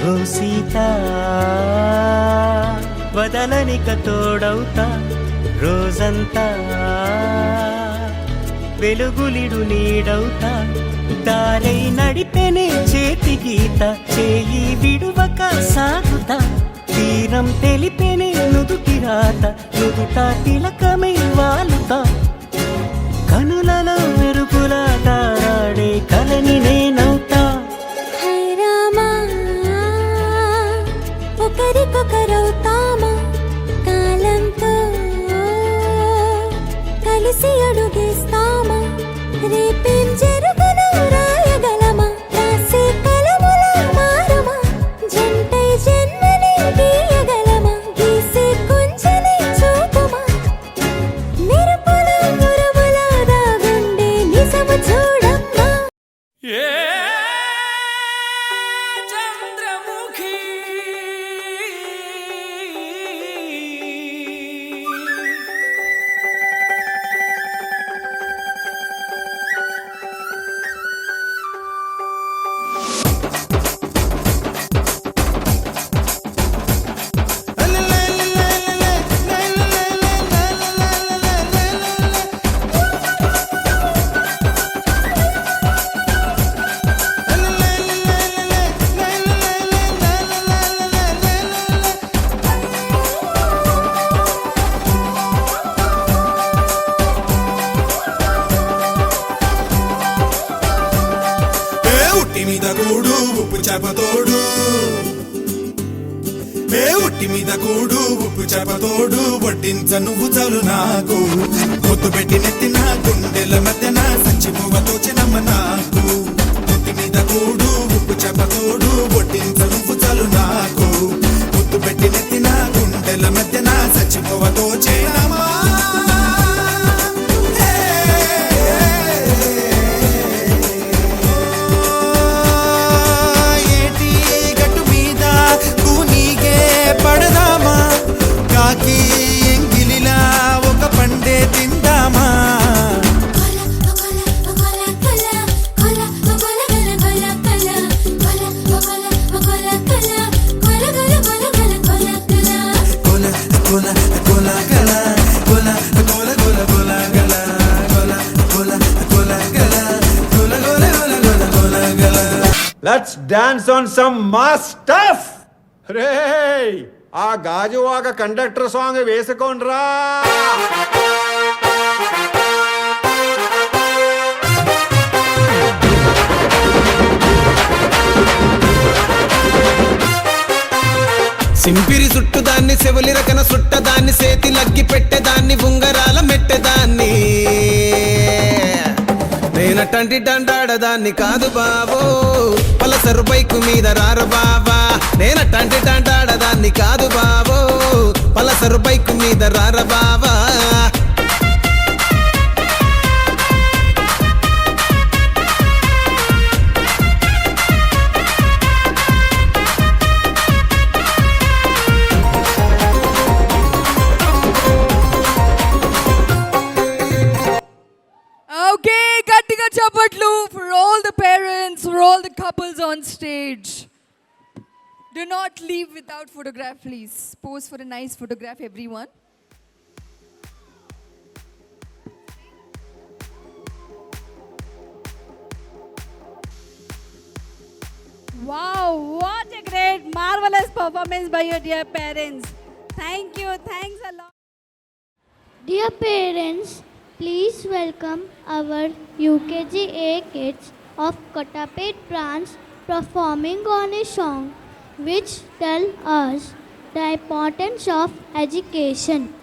ఓ సీత వదలనిక తోడవుతా రోజంతా వెలుగులిడు నీడవుతా దారై నడిపెనే చేతి గీత చేయి విడువక సాగుతా తీరం తెలిపెనే నుదుటి రాత నుదుట తిలకమై వాలుతా కనులలో మెరుపులా తారాడే కలని నేనవుతా ఒకరికొకరవుతామా కాలంతో కలిసి అడుగేస్తామా రేపేం జరుగును రాయగలమా రాసే కలముల మారమా జంటై జన్మని గీయగలమా గీసే కొంచెని చూపుమా మెరుపుల మురుముల దాగుండే నిజము చూడమ్మా మీద కూడు ఉప్పు చేపతోడు ఉట్టి మీద కూడు ఉప్పు చేపతోడు వడ్డించ నువ్వు చాలు నాకు పొద్దు పెట్టి నెత్తిన గుండెల మధ్యన సంచిపోవతో చిన్నమ్మ నాకు ఉట్టి మీద కూడు ఉప్పు చేపతోడు వడ్డించ నువ్వు చాలు నాకు పొద్దు పెట్టి నెత్తిన గుండెల మధ్యన సంచిపోవతో చిన్నమ్మా ఎంగిలిలా ఒక పండే తిందామా Let's dance on some mass stuff. Hey! ఆ గాజువాక కండక్టర్ సాంగ్ వేసుకోండ్రా. సింపిరి చుట్టుదాన్ని సెవలి రకన సుట్టదాన్ని సేతి లగ్గి పెట్టేదాన్ని ఉంగరాల మెట్టేదాన్ని నేనటంటి డండాడదాన్ని కాదు బాబో పలసరు బైకు మీద రారు బాబా నేనటంటి డండాడదాన్ని కాదు బాబో పలసరు బైకు మీద రార బాబా For all the parents, for all the couples on stage. Do not leave without photograph, please. Pose for a nice photograph, everyone. Wow, what a great, marvelous performance by your dear parents. Thank you, thanks a lot. Dear parents, please welcome our UKG A kids of Kottapet branch performing on a song which tell us the importance of education.